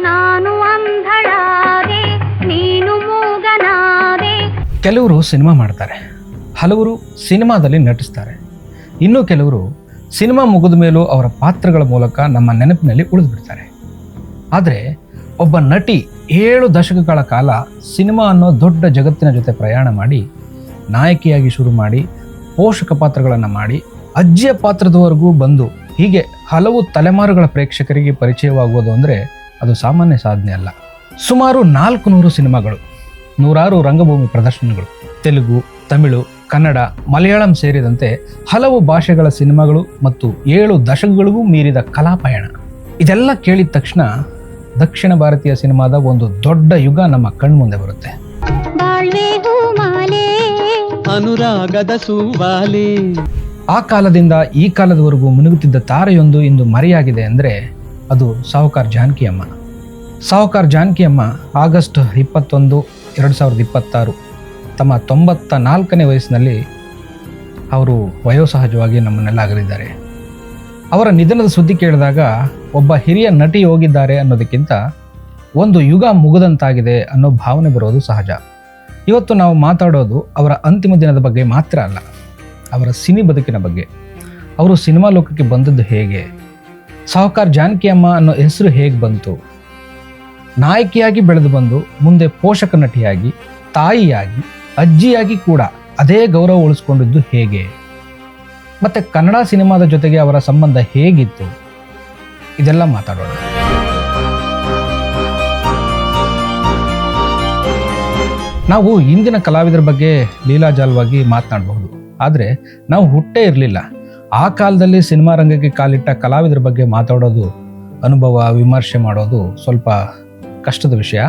ನಾನು ಅಂಧಳಾದೆ, ನೀನು ಮೂಗನಾದೆ. ಕೆಲವರು ಸಿನಿಮಾ ಮಾಡ್ತಾರೆ, ಹಲವರು ಸಿನಿಮಾದಲ್ಲಿ ನಟಿಸ್ತಾರೆ, ಇನ್ನು ಕೆಲವರು ಸಿನಿಮಾ ಮುಗಿದ ಮೇಲೂ ಅವರ ಪಾತ್ರಗಳ ಮೂಲಕ ನಮ್ಮ ನೆನಪಿನಲ್ಲಿ ಉಳಿದು ಬಿಡ್ತಾರೆ. ಆದರೆ ಒಬ್ಬ ನಟಿ 7 ದಶಕಗಳ ಕಾಲ ಸಿನಿಮಾ ಅನ್ನೋ ದೊಡ್ಡ ಜಗತ್ತಿನ ಜೊತೆ ಪ್ರಯಾಣ ಮಾಡಿ, ನಾಯಕಿಯಾಗಿ ಶುರು ಮಾಡಿ, ಪೋಷಕ ಪಾತ್ರಗಳನ್ನು ಮಾಡಿ, ಅಜ್ಜಿಯ ಪಾತ್ರದವರೆಗೂ ಬಂದು, ಹೀಗೆ ಹಲವು ತಲೆಮಾರುಗಳ ಪ್ರೇಕ್ಷಕರಿಗೆ ಪರಿಚಯವಾಗುವುದು ಅಂದರೆ ಅದು ಸಾಮಾನ್ಯ ಸಾಧನೆ ಅಲ್ಲ. ಸುಮಾರು 400 ಸಿನಿಮಾಗಳು, 100 ರಂಗಭೂಮಿ ಪ್ರದರ್ಶನಗಳು, ತೆಲುಗು, ತಮಿಳು, ಕನ್ನಡ, ಮಲಯಾಳಂ ಸೇರಿದಂತೆ ಹಲವು ಭಾಷೆಗಳ ಸಿನಿಮಾಗಳು ಮತ್ತು 7 ದಶಕಗಳಿಗೂ ಮೀರಿದ ಕಲಾಪಯಣ. ಇದೆಲ್ಲ ಕೇಳಿದ ತಕ್ಷಣ ದಕ್ಷಿಣ ಭಾರತೀಯ ಸಿನಿಮಾದ ಒಂದು ದೊಡ್ಡ ಯುಗ ನಮ್ಮ ಕಣ್ಮುಂದೆ ಬರುತ್ತೆ. ಅನುರಾಗದ ಸೂವಾಲೆ. ಆ ಕಾಲದಿಂದ ಈ ಕಾಲದವರೆಗೂ ಮುನುಗುತ್ತಿದ್ದ ತಾರೆಯೊಂದು ಇಂದು ಮರೆಯಾಗಿದೆ ಅಂದರೆ ಅದು ಸಾಹುಕಾರ್ ಜಾನಕಿ ಅಮ್ಮ. ಸಾಹುಕಾರ್ ಜಾನಕಿ ಅಮ್ಮ ಆಗಸ್ಟ್ 21, 2026 ತಮ್ಮ 94ನೇ ವಯಸ್ಸಿನಲ್ಲಿ ಅವರು ವಯೋಸಹಜವಾಗಿ ನಮ್ಮನ್ನೆಲ್ಲ ಅಗಲಿದ್ದಾರೆ. ಅವರ ನಿಧನದ ಸುದ್ದಿ ಕೇಳಿದಾಗ ಒಬ್ಬ ಹಿರಿಯ ನಟಿ ಹೋಗಿದ್ದಾರೆ ಅನ್ನೋದಕ್ಕಿಂತ ಒಂದು ಯುಗ ಮುಗಿದಂತಾಗಿದೆ ಅನ್ನೋ ಭಾವನೆ ಬರೋದು ಸಹಜ. ಇವತ್ತು ನಾವು ಮಾತಾಡೋದು ಅವರ ಅಂತಿಮ ದಿನದ ಬಗ್ಗೆ ಮಾತ್ರ ಅಲ್ಲ, ಅವರ ಸಿನಿ ಬದುಕಿನ ಬಗ್ಗೆ. ಅವರು ಸಿನಿಮಾ ಲೋಕಕ್ಕೆ ಬಂದದ್ದು ಹೇಗೆ, ಸಾಹುಕಾರ್ ಜಾನಕಿ ಅಮ್ಮ ಅನ್ನೋ ಹೆಸರು ಹೇಗೆ ಬಂತು, ನಾಯಕಿಯಾಗಿ ಬೆಳೆದು ಬಂದು ಮುಂದೆ ಪೋಷಕ ನಟಿಯಾಗಿ, ತಾಯಿಯಾಗಿ, ಅಜ್ಜಿಯಾಗಿ ಕೂಡ ಅದೇ ಗೌರವ ಉಳಿಸ್ಕೊಂಡಿದ್ದು ಹೇಗೆ, ಮತ್ತೆ ಕನ್ನಡ ಸಿನಿಮಾದ ಜೊತೆಗೆ ಅವರ ಸಂಬಂಧ ಹೇಗಿತ್ತು, ಇದೆಲ್ಲ ಮಾತಾಡೋಣ. ನಾವು ಇಂದಿನ ಕಲಾವಿದರ ಬಗ್ಗೆ ಲೀಲಾಜಾಲವಾಗಿ ಮಾತನಾಡಬಹುದು, ಆದರೆ ನಾವು ಹುಟ್ಟೇ ಇರಲಿಲ್ಲ. ಆ ಕಾಲದಲ್ಲಿ ಸಿನಿಮಾ ರಂಗಕ್ಕೆ ಕಾಲಿಟ್ಟ ಕಲಾವಿದರ ಬಗ್ಗೆ ಮಾತಾಡೋದು, ಅನುಭವ ವಿಮರ್ಶೆ ಮಾಡೋದು ಸ್ವಲ್ಪ ಕಷ್ಟದ ವಿಷಯ.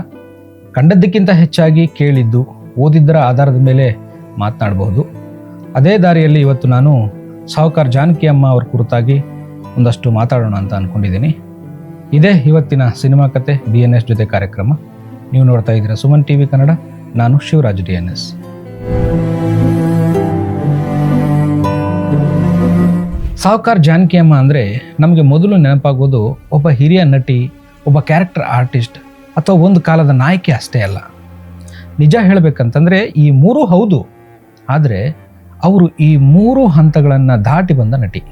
ಕಂಡದ್ದಕ್ಕಿಂತ ಹೆಚ್ಚಾಗಿ ಕೇಳಿದ್ದು, ಓದಿದ್ದರ ಆಧಾರದ ಮೇಲೆ ಮಾತನಾಡಬಹುದು. ಅದೇ ದಾರಿಯಲ್ಲಿ ಇವತ್ತು ನಾನು ಸಾಹುಕಾರ್ ಜಾನಕಿ ಅಮ್ಮ ಅವ್ರ ಕುರಿತಾಗಿ ಒಂದಷ್ಟು ಮಾತಾಡೋಣ ಅಂತ ಅಂದ್ಕೊಂಡಿದ್ದೀನಿ. ಇದೇ ಇವತ್ತಿನ ಸಿನಿಮಾ ಕತೆ DNS ಜೊತೆ ಕಾರ್ಯಕ್ರಮ. ನೀವು ನೋಡ್ತಾ ಇದ್ದೀರಾ ಸುಮನ್ TV ಕನ್ನಡ. ನಾನು ಶಿವರಾಜ್ DNS. ಸಾಹುಕಾರ್ ಜಾನಕಿ ಅಮ್ಮ ಅಂದರೆ ನಮಗೆ ಮೊದಲು ನೆನಪಾಗೋದು ಒಬ್ಬ ಹಿರಿಯ ನಟಿ, ಒಬ್ಬ ಕ್ಯಾರೆಕ್ಟರ್ ಆರ್ಟಿಸ್ಟ್ ಅಥವಾ ಒಂದು ಕಾಲದ ನಾಯಕಿ ಅಷ್ಟೇ ಅಲ್ಲ. ನಿಜ ಹೇಳಬೇಕಂತಂದರೆ ಈ ಮೂರೂ ಹೌದು, ಆದರೆ ಅವರು ಈ 3 ಹಂತಗಳನ್ನು ದಾಟಿ ಬಂದ ನಟಿ.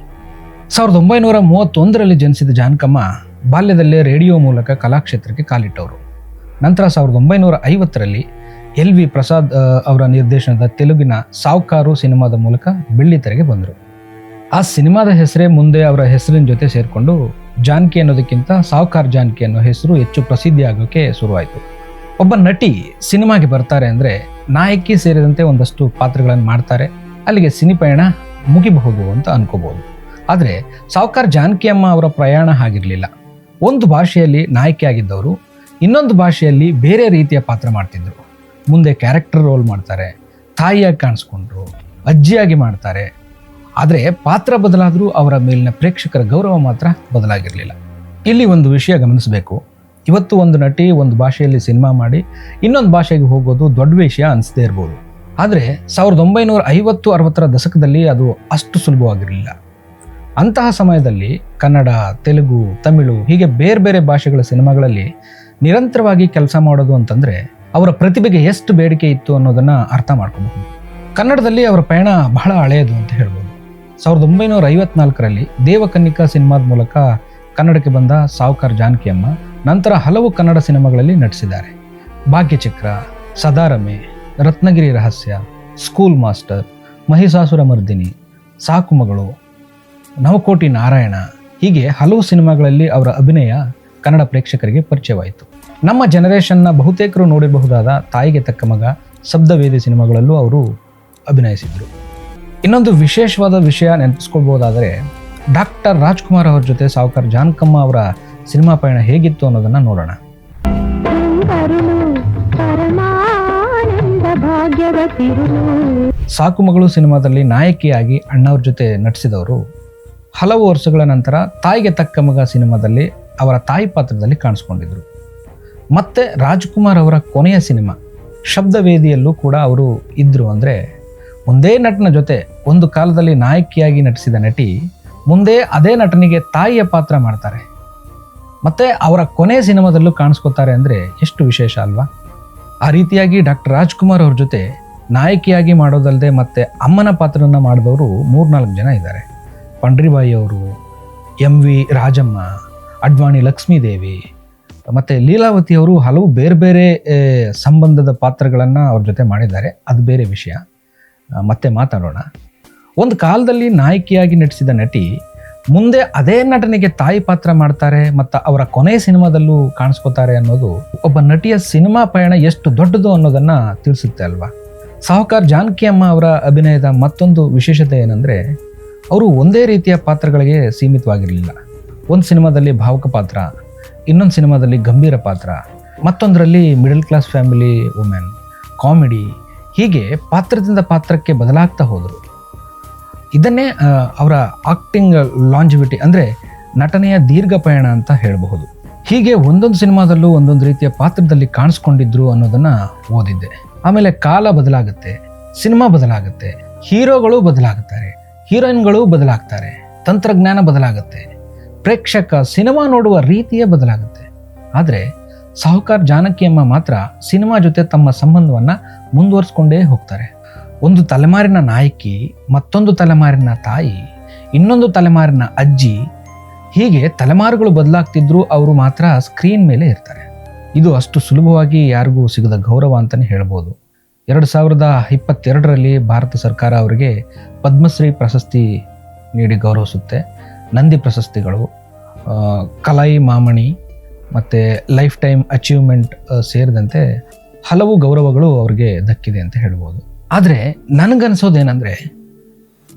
1931ರಲ್ಲಿ ಜನಿಸಿದ ಜಾನಕಮ್ಮ ಬಾಲ್ಯದಲ್ಲೇ ರೇಡಿಯೋ ಮೂಲಕ ಕಲಾಕ್ಷೇತ್ರಕ್ಕೆ ಕಾಲಿಟ್ಟವರು. ನಂತರ 1950ರಲ್ಲಿ LV ಪ್ರಸಾದ್ ಅವರ ನಿರ್ದೇಶನದ ತೆಲುಗಿನ ಸಾಹುಕಾರು ಸಿನಿಮಾದ ಮೂಲಕ ಬೆಳ್ಳಿತೆರೆಗೆ ಬಂದರು. ಆ ಸಿನಿಮಾದ ಹೆಸರೇ ಮುಂದೆ ಅವರ ಹೆಸರಿನ ಜೊತೆ ಸೇರಿಕೊಂಡು ಜಾನಕಿ ಅನ್ನೋದಕ್ಕಿಂತ ಸಾಹುಕಾರ್ ಜಾನಕಿ ಅನ್ನೋ ಹೆಸರು ಹೆಚ್ಚು ಪ್ರಸಿದ್ಧಿ ಆಗೋಕ್ಕೆ ಶುರುವಾಯಿತು. ಒಬ್ಬ ನಟಿ ಸಿನಿಮಾಗೆ ಬರ್ತಾರೆ ಅಂದರೆ ನಾಯಕಿ ಸೇರಿದಂತೆ ಒಂದಷ್ಟು ಪಾತ್ರಗಳನ್ನು ಮಾಡ್ತಾರೆ, ಅಲ್ಲಿಗೆ ಸಿನಿ ಪಯಣ ಮುಗಿಬಹುದು ಅಂತ ಅನ್ಕೋಬಹುದು. ಆದರೆ ಸಾಹುಕಾರ್ ಜಾನಕಿ ಅಮ್ಮ ಅವರ ಪ್ರಯಾಣ ಹಾಗಿರಲಿಲ್ಲ. ಒಂದು ಭಾಷೆಯಲ್ಲಿ ನಾಯಕಿ ಆಗಿದ್ದವರು ಇನ್ನೊಂದು ಭಾಷೆಯಲ್ಲಿ ಬೇರೆ ರೀತಿಯ ಪಾತ್ರ ಮಾಡ್ತಿದ್ರು. ಮುಂದೆ ಕ್ಯಾರೆಕ್ಟರ್ ರೋಲ್ ಮಾಡ್ತಾರೆ, ತಾಯಿಯಾಗಿ ಕಾಣಿಸ್ಕೊಂಡ್ರು, ಅಜ್ಜಿಯಾಗಿ ಮಾಡ್ತಾರೆ. ಆದರೆ ಪಾತ್ರ ಬದಲಾದರೂ ಅವರ ಮೇಲಿನ ಪ್ರೇಕ್ಷಕರ ಗೌರವ ಮಾತ್ರ ಬದಲಾಗಿರಲಿಲ್ಲ. ಇಲ್ಲಿ ಒಂದು ವಿಷಯ ಗಮನಿಸಬೇಕು. ಇವತ್ತು ಒಂದು ನಟಿ ಒಂದು ಭಾಷೆಯಲ್ಲಿ ಸಿನಿಮಾ ಮಾಡಿ ಇನ್ನೊಂದು ಭಾಷೆಗೆ ಹೋಗೋದು ದೊಡ್ಡ ವಿಷಯ ಅನಿಸದೇ ಇರ್ಬೋದು. ಆದರೆ 1950-60ರ ದಶಕದಲ್ಲಿ ಅದು ಅಷ್ಟು ಸುಲಭವಾಗಿರಲಿಲ್ಲ. ಅಂತಹ ಸಮಯದಲ್ಲಿ ಕನ್ನಡ, ತೆಲುಗು, ತಮಿಳು ಹೀಗೆ ಬೇರೆ ಬೇರೆ ಭಾಷೆಗಳ ಸಿನಿಮಾಗಳಲ್ಲಿ ನಿರಂತರವಾಗಿ ಕೆಲಸ ಮಾಡೋದು ಅಂತಂದರೆ ಅವರ ಪ್ರತಿಭೆಗೆ ಎಷ್ಟು ಬೇಡಿಕೆ ಇತ್ತು ಅನ್ನೋದನ್ನು ಅರ್ಥ ಮಾಡ್ಕೋಬಹುದು. ಕನ್ನಡದಲ್ಲಿ ಅವರ ಪಯಣ ಬಹಳ ಹಳೆಯದು ಅಂತ ಹೇಳ್ಬೋದು. 1954ರಲ್ಲಿ ದೇವಕನ್ನಿಕಾ ಸಿನಿಮಾದ ಮೂಲಕ ಕನ್ನಡಕ್ಕೆ ಬಂದ ಸಾಹುಕಾರ್ ಜಾನಕಿ ಅಮ್ಮ ನಂತರ ಹಲವು ಕನ್ನಡ ಸಿನಿಮಾಗಳಲ್ಲಿ ನಟಿಸಿದ್ದಾರೆ. ಭಾಗ್ಯಚಕ್ರ, ಸದಾರಮೆ, ರತ್ನಗಿರಿ ರಹಸ್ಯ, ಸ್ಕೂಲ್ ಮಾಸ್ಟರ್, ಮಹಿಷಾಸುರ ಮರ್ದಿನಿ, ಸಾಕು ಮಗಳು, ನವಕೋಟಿ ನಾರಾಯಣ ಹೀಗೆ ಹಲವು ಸಿನಿಮಾಗಳಲ್ಲಿ ಅವರ ಅಭಿನಯ ಕನ್ನಡ ಪ್ರೇಕ್ಷಕರಿಗೆ ಪರಿಚಯವಾಯಿತು. ನಮ್ಮ ಜನರೇಷನ್ನ ಬಹುತೇಕರು ನೋಡಿರಬಹುದಾದ ತಾಯಿಗೆ ತಕ್ಕ ಮಗ, ಶಬ್ದವೇದಿ ಸಿನಿಮಾಗಳಲ್ಲೂ ಅವರು ಅಭಿನಯಿಸಿದರು. ಇನ್ನೊಂದು ವಿಶೇಷವಾದ ವಿಷಯ ನೆನಪಿಸ್ಕೊಳ್ಬಹುದಾದರೆ ಡಾಕ್ಟರ್ ರಾಜ್ಕುಮಾರ್ ಅವ್ರ ಜೊತೆ ಸಾಹುಕಾರ್ ಜಾನಕಮ್ಮ ಅವರ ಸಿನಿಮಾ ಪಯಣ ಹೇಗಿತ್ತು ಅನ್ನೋದನ್ನು ನೋಡೋಣ. ಸಾಕು ಮಗಳು ಸಿನಿಮಾದಲ್ಲಿ ನಾಯಕಿಯಾಗಿ ಅಣ್ಣವ್ರ ಜೊತೆ ನಟಿಸಿದವರು ಹಲವು ವರ್ಷಗಳ ನಂತರ ತಾಯಿಗೆ ತಕ್ಕ ಮಗ ಸಿನಿಮಾದಲ್ಲಿ ಅವರ ತಾಯಿ ಪಾತ್ರದಲ್ಲಿ ಕಾಣಿಸ್ಕೊಂಡಿದ್ರು. ಮತ್ತೆ ರಾಜ್ಕುಮಾರ್ ಅವರ ಕೊನೆಯ ಸಿನಿಮಾ ಶಬ್ದವೇದಿಯಲ್ಲೂ ಕೂಡ ಅವರು ಇದ್ದರು. ಅಂದರೆ ಒಂದೇ ನಟನ ಜೊತೆ ಒಂದು ಕಾಲದಲ್ಲಿ ನಾಯಕಿಯಾಗಿ ನಟಿಸಿದ ನಟಿ ಮುಂದೆ ಅದೇ ನಟನಿಗೆ ತಾಯಿಯ ಪಾತ್ರ ಮಾಡ್ತಾರೆ. ಮತ್ತು ಅವರ ಕೊನೆ ಸಿನಿಮಾದಲ್ಲೂ ಕಾಣಿಸ್ಕೋತಾರೆ ಅಂದರೆ ಎಷ್ಟು ವಿಶೇಷ ಅಲ್ವಾ. ಆ ರೀತಿಯಾಗಿ ಡಾಕ್ಟರ್ ರಾಜ್ಕುಮಾರ್ ಅವ್ರ ಜೊತೆ ನಾಯಕಿಯಾಗಿ ಮಾಡೋದಲ್ಲದೆ ಮತ್ತು ಅಮ್ಮನ ಪಾತ್ರವನ್ನು ಮಾಡಿದವರು 3-4 ಜನ ಇದ್ದಾರೆ. ಪಂಡ್ರಿಬಾಯಿ ಅವರು, MV ರಾಜಮ್ಮ, ಅಡ್ವಾಣಿ ಲಕ್ಷ್ಮೀದೇವಿ ಮತ್ತು ಲೀಲಾವತಿ ಅವರು ಹಲವು ಬೇರೆ ಬೇರೆ ಸಂಬಂಧದ ಪಾತ್ರಗಳನ್ನು ಅವ್ರ ಜೊತೆ ಮಾಡಿದ್ದಾರೆ. ಅದು ಬೇರೆ ವಿಷಯ, ಮತ್ತೆ ಮಾತಾಡೋಣ. ಒಂದು ಕಾಲದಲ್ಲಿ ನಾಯಕಿಯಾಗಿ ನಟಿಸಿದ ನಟಿ ಮುಂದೆ ಅದೇ ನಟನೆಗೆ ತಾಯಿ ಪಾತ್ರ ಮಾಡ್ತಾರೆ ಮತ್ತು ಅವರ ಕೊನೆಯ ಸಿನಿಮಾದಲ್ಲೂ ಕಾಣಿಸ್ಕೋತಾರೆ ಅನ್ನೋದು ಒಬ್ಬ ನಟಿಯ ಸಿನಿಮಾ ಪಯಣ ಎಷ್ಟು ದೊಡ್ಡದು ಅನ್ನೋದನ್ನು ತಿಳಿಸುತ್ತೆ ಅಲ್ವಾ. ಸಾಹುಕಾರ್ ಜಾನಕಿ ಅಮ್ಮ ಅವರ ಅಭಿನಯದ ಮತ್ತೊಂದು ವಿಶೇಷತೆ ಏನಂದರೆ ಅವರು ಒಂದೇ ರೀತಿಯ ಪಾತ್ರಗಳಿಗೆ ಸೀಮಿತವಾಗಿರಲಿಲ್ಲ. ಒಂದು ಸಿನಿಮಾದಲ್ಲಿ ಭಾವುಕ ಪಾತ್ರ, ಇನ್ನೊಂದು ಸಿನಿಮಾದಲ್ಲಿ ಗಂಭೀರ ಪಾತ್ರ, ಮತ್ತೊಂದರಲ್ಲಿ middle class family women, comedy, ಹೀಗೆ ಪಾತ್ರದಿಂದ ಪಾತ್ರಕ್ಕೆ ಬದಲಾಗ್ತಾ ಹೋದರು. ಇದನ್ನೇ ಅವರ ಆಕ್ಟಿಂಗ್ ಲಾಂಜಿವಿಟಿ ಅಂದರೆ ನಟನೆಯ ದೀರ್ಘ ಪಯಣ ಅಂತ ಹೇಳಬಹುದು. ಹೀಗೆ ಒಂದೊಂದು ಸಿನಿಮಾದಲ್ಲೂ ಒಂದೊಂದು ರೀತಿಯ ಪಾತ್ರದಲ್ಲಿ ಕಾಣಿಸ್ಕೊಂಡಿದ್ರು ಅನ್ನೋದನ್ನು ಓದಿದ್ದೆ. ಆಮೇಲೆ ಕಾಲ ಬದಲಾಗುತ್ತೆ, ಸಿನಿಮಾ ಬದಲಾಗುತ್ತೆ, ಹೀರೋಗಳು ಬದಲಾಗುತ್ತಾರೆ, ಹೀರೋಯಿನ್ಗಳು ಬದಲಾಗ್ತಾರೆ, ತಂತ್ರಜ್ಞಾನ ಬದಲಾಗುತ್ತೆ, ಪ್ರೇಕ್ಷಕ ಸಿನಿಮಾ ನೋಡುವ ರೀತಿಯೇ ಬದಲಾಗುತ್ತೆ. ಆದರೆ ಸಾಹುಕಾರ್ ಜಾನಕಿ ಅಮ್ಮ ಮಾತ್ರ ಸಿನಿಮಾ ಜೊತೆ ತಮ್ಮ ಸಂಬಂಧವನ್ನು ಮುಂದುವರಿಸ್ಕೊಂಡೇ ಹೋಗ್ತಾರೆ. ಒಂದು ತಲೆಮಾರಿನ ನಾಯಕಿ, ಮತ್ತೊಂದು ತಲೆಮಾರಿನ ತಾಯಿ, ಇನ್ನೊಂದು ತಲೆಮಾರಿನ ಅಜ್ಜಿ, ಹೀಗೆ ತಲೆಮಾರುಗಳು ಬದಲಾಗ್ತಿದ್ರು, ಅವರು ಮಾತ್ರ ಸ್ಕ್ರೀನ್ ಮೇಲೆ ಇರ್ತಾರೆ. ಇದು ಅಷ್ಟು ಸುಲಭವಾಗಿ ಯಾರಿಗೂ ಸಿಗದ ಗೌರವ ಅಂತಲೇ ಹೇಳ್ಬೋದು. 2022ರಲ್ಲಿ ಭಾರತ ಸರ್ಕಾರ ಅವರಿಗೆ ಪದ್ಮಶ್ರೀ ಪ್ರಶಸ್ತಿ ನೀಡಿ ಗೌರವಿಸುತ್ತೆ. ನಂದಿ ಪ್ರಶಸ್ತಿಗಳು, ಕಲೈ ಮಾಮಣಿ ಮತ್ತು ಲೈಫ್ ಟೈಮ್ ಅಚೀವ್ಮೆಂಟ್ ಸೇರಿದಂತೆ ಹಲವು ಗೌರವಗಳು ಅವ್ರಿಗೆ ದಕ್ಕಿದೆ ಅಂತ ಹೇಳ್ಬೋದು. ಆದರೆ ನನಗನ್ಸೋದೇನೆಂದರೆ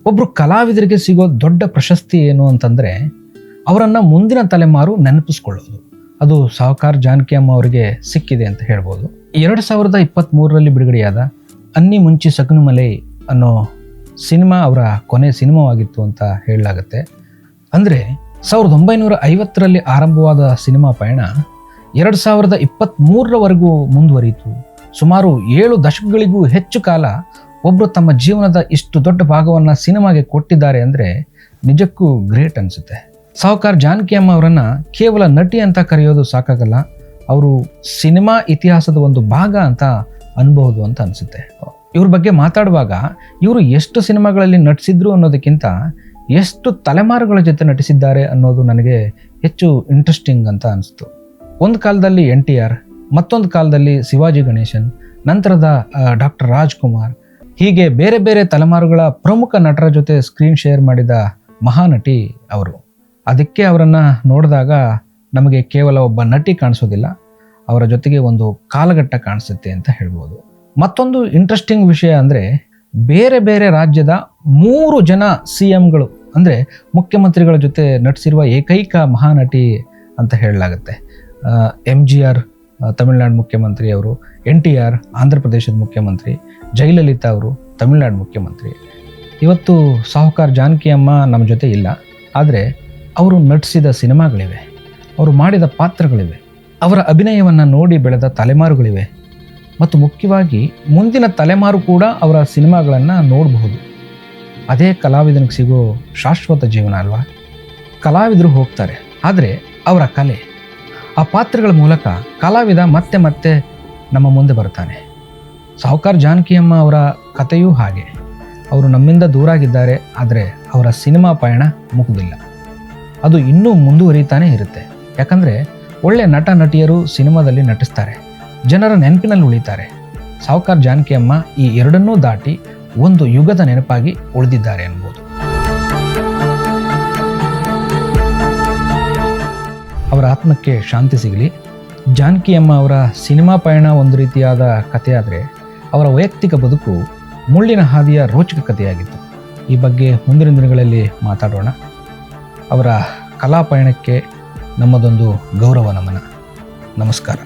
ಒಬ್ಬರು ಕಲಾವಿದರಿಗೆ ಸಿಗೋ ದೊಡ್ಡ ಪ್ರಶಸ್ತಿ ಏನು ಅಂತಂದರೆ ಅವರನ್ನು ಮುಂದಿನ ತಲೆಮಾರು ನೆನಪಿಸ್ಕೊಳ್ಳೋದು. ಅದು ಸಾಹುಕಾರ್ ಜಾನಕಿ ಅಮ್ಮ ಅವರಿಗೆ ಸಿಕ್ಕಿದೆ ಅಂತ ಹೇಳ್ಬೋದು. 2023ರಲ್ಲಿ ಬಿಡುಗಡೆಯಾದ ಅನ್ನಿ ಮುಂಚಿ ಸಗನುಮಲೈ ಅನ್ನೋ ಸಿನಿಮಾ ಅವರ ಕೊನೆ ಸಿನಿಮಾವಾಗಿತ್ತು ಅಂತ ಹೇಳಲಾಗುತ್ತೆ. ಅಂದರೆ 1950ರಲ್ಲಿ ಆರಂಭವಾದ ಸಿನಿಮಾ ಪಯಣ 2023ರವರೆಗೂ ಮುಂದುವರಿಯಿತು. ಸುಮಾರು 7 ದಶಕಗಳಿಗೂ ಹೆಚ್ಚು ಕಾಲ ಒಬ್ಬರು ತಮ್ಮ ಜೀವನದ ಇಷ್ಟು ದೊಡ್ಡ ಭಾಗವನ್ನು ಸಿನಿಮಾಗೆ ಕೊಟ್ಟಿದ್ದಾರೆ ಅಂದರೆ ನಿಜಕ್ಕೂ ಗ್ರೇಟ್ ಅನಿಸುತ್ತೆ. ಸಾಹುಕಾರ್ ಜಾನಕಿ ಅಮ್ಮ ಅವರನ್ನು ಕೇವಲ ನಟಿ ಅಂತ ಕರೆಯೋದು ಸಾಕಾಗಲ್ಲ, ಅವರು ಸಿನಿಮಾ ಇತಿಹಾಸದ ಒಂದು ಭಾಗ ಅಂತ ಅನ್ಬಹುದು ಅಂತ ಅನಿಸುತ್ತೆ. ಇವ್ರ ಬಗ್ಗೆ ಮಾತಾಡುವಾಗ ಇವರು ಎಷ್ಟು ಸಿನಿಮಾಗಳಲ್ಲಿ ನಟಿಸಿದ್ರು ಅನ್ನೋದಕ್ಕಿಂತ ಎಷ್ಟು ತಲೆಮಾರುಗಳ ಜೊತೆ ನಟಿಸಿದ್ದಾರೆ ಅನ್ನೋದು ನನಗೆ ಹೆಚ್ಚು ಇಂಟ್ರೆಸ್ಟಿಂಗ್ ಅಂತ ಅನಿಸ್ತು. ಒಂದು ಕಾಲದಲ್ಲಿ NTR, ಮತ್ತೊಂದು ಕಾಲದಲ್ಲಿ ಶಿವಾಜಿ ಗಣೇಶನ್, ನಂತರದ ಡಾಕ್ಟರ್ ರಾಜ್ಕುಮಾರ್, ಹೀಗೆ ಬೇರೆ ಬೇರೆ ತಲೆಮಾರುಗಳ ಪ್ರಮುಖ ನಟರ ಜೊತೆ ಸ್ಕ್ರೀನ್ ಶೇರ್ ಮಾಡಿದ ಮಹಾನಟಿ ಅವರು. ಅದಕ್ಕೆ ಅವರನ್ನು ನೋಡಿದಾಗ ನಮಗೆ ಕೇವಲ ಒಬ್ಬ ನಟಿ ಕಾಣಿಸೋದಿಲ್ಲ, ಅವರ ಜೊತೆಗೆ ಒಂದು ಕಾಲಘಟ್ಟ ಕಾಣಿಸುತ್ತೆ ಅಂತ ಹೇಳ್ಬೋದು. ಮತ್ತೊಂದು ಇಂಟ್ರೆಸ್ಟಿಂಗ್ ವಿಷಯ ಅಂದರೆ ಬೇರೆ ಬೇರೆ ರಾಜ್ಯದ 3 ಜನ CMಗಳು ಅಂದರೆ ಮುಖ್ಯಮಂತ್ರಿಗಳ ಜೊತೆ ನಟಿಸಿರುವ ಏಕೈಕ ಮಹಾನಟಿ ಅಂತ ಹೇಳಲಾಗುತ್ತೆ. MGR ತಮಿಳುನಾಡು ಮುಖ್ಯಮಂತ್ರಿ ಅವರು, NTR ಆಂಧ್ರ ಪ್ರದೇಶದ ಮುಖ್ಯಮಂತ್ರಿ, ಜಯಲಲಿತಾ ಅವರು ತಮಿಳುನಾಡು ಮುಖ್ಯಮಂತ್ರಿ. ಇವತ್ತು ಸಾಹುಕಾರ್ ಜಾನಕಿ ಅಮ್ಮ ನಮ್ಮ ಜೊತೆ ಇಲ್ಲ, ಆದರೆ ಅವರು ನಟಿಸಿದ ಸಿನಿಮಾಗಳಿವೆ, ಅವರು ಮಾಡಿದ ಪಾತ್ರಗಳಿವೆ, ಅವರ ಅಭಿನಯವನ್ನು ನೋಡಿ ಬೆಳೆದ ತಲೆಮಾರುಗಳಿವೆ ಮತ್ತು ಮುಖ್ಯವಾಗಿ ಮುಂದಿನ ತಲೆಮಾರು ಕೂಡ ಅವರ ಸಿನಿಮಾಗಳನ್ನು ನೋಡಬಹುದು. ಅದೇ ಕಲಾವಿದನಿಗೆ ಸಿಗೋ ಶಾಶ್ವತ ಜೀವನ ಅಲ್ವಾ. ಕಲಾವಿದರು ಹೋಗ್ತಾರೆ, ಆದರೆ ಅವರ ಕಲೆ, ಆ ಪಾತ್ರಗಳ ಮೂಲಕ ಕಲಾವಿದ ಮತ್ತೆ ಮತ್ತೆ ನಮ್ಮ ಮುಂದೆ ಬರ್ತಾನೆ. ಸಾಹುಕಾರ್ ಜಾನಕಿ ಅಮ್ಮ ಅವರ ಕಥೆಯೂ ಹಾಗೆ. ಅವರು ನಮ್ಮಿಂದ ದೂರಾಗಿದ್ದಾರೆ, ಆದರೆ ಅವರ ಸಿನಿಮಾ ಪಯಣ ಮುಗಿದಿಲ್ಲ, ಅದು ಇನ್ನೂ ಮುಂದುವರಿತಾನೇ ಇರುತ್ತೆ. ಯಾಕಂದರೆ ಒಳ್ಳೆ ನಟ ನಟಿಯರು ಸಿನಿಮಾದಲ್ಲಿ ನಟಿಸ್ತಾರೆ, ಜನರ ನೆನಪಿನಲ್ಲಿ ಉಳಿತಾರೆ. ಸಾಹುಕಾರ್ ಜಾನಕಿ ಅಮ್ಮ ಈ ಎರಡನ್ನೂ ದಾಟಿ ಒಂದು ಯುಗದ ನೆನಪಾಗಿ ಉಳಿದಿದ್ದಾರೆ ಅನ್ಬೋದು. ಅವರ ಆತ್ಮಕ್ಕೆ ಶಾಂತಿ ಸಿಗಲಿ. ಜಾನಕಿ ಅಮ್ಮ ಅವರ ಸಿನಿಮಾ ಪಯಣ ಒಂದು ರೀತಿಯಾದ ಕಥೆಯಾದರೆ ಅವರ ವೈಯಕ್ತಿಕ ಬದುಕು ಮುಳ್ಳಿನ ಹಾದಿಯ ರೋಚಕ ಕಥೆಯಾಗಿತ್ತು. ಈ ಬಗ್ಗೆ ಮುಂದಿನ ದಿನಗಳಲ್ಲಿ ಮಾತಾಡೋಣ. ಅವರ ಕಲಾ ಪಯಣಕ್ಕೆ ನಮ್ಮದೊಂದು ಗೌರವ ನಮನ. ನಮಸ್ಕಾರ.